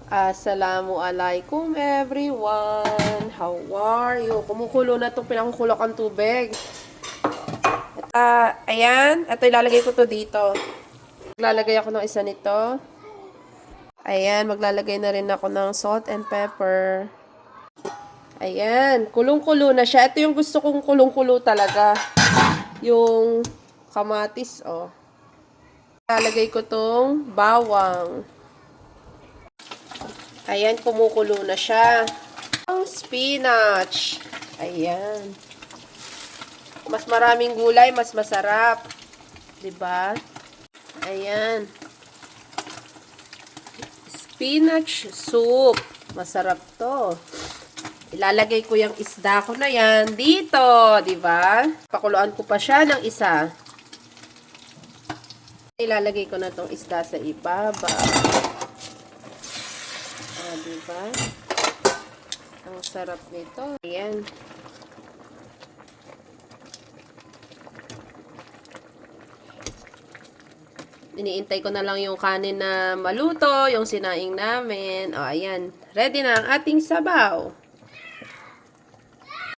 Assalamualaikum everyone! How are you? Kumukulo na itong pinangkulok ang tubig. Ayan. Ito ilalagay ko to dito. Maglalagay ako ng isa nito. Ayan. Maglalagay na rin ako ng salt and pepper. Ayan. Kulong-kulo na siya. Ito yung gusto kong kulong-kulo talaga. Yung kamatis, oh. Ilalagay ko tong bawang. Ayan, kumukulo na siya. Ang spinach. Ayan. Mas maraming gulay, mas masarap. 'Di ba? Ayan. Spinach soup. Masarap 'to. Ilalagay ko yung isda ko na yan dito, 'di ba? Pakuluan ko pa siya ng isa. Ilalagay ko na 'tong isda sa ibabaw. Diba? Ang sarap nito. Ayan. Iniintay ko na lang yung kanin na maluto, yung sinaing namin. O, ayan. Ready na ang ating sabaw.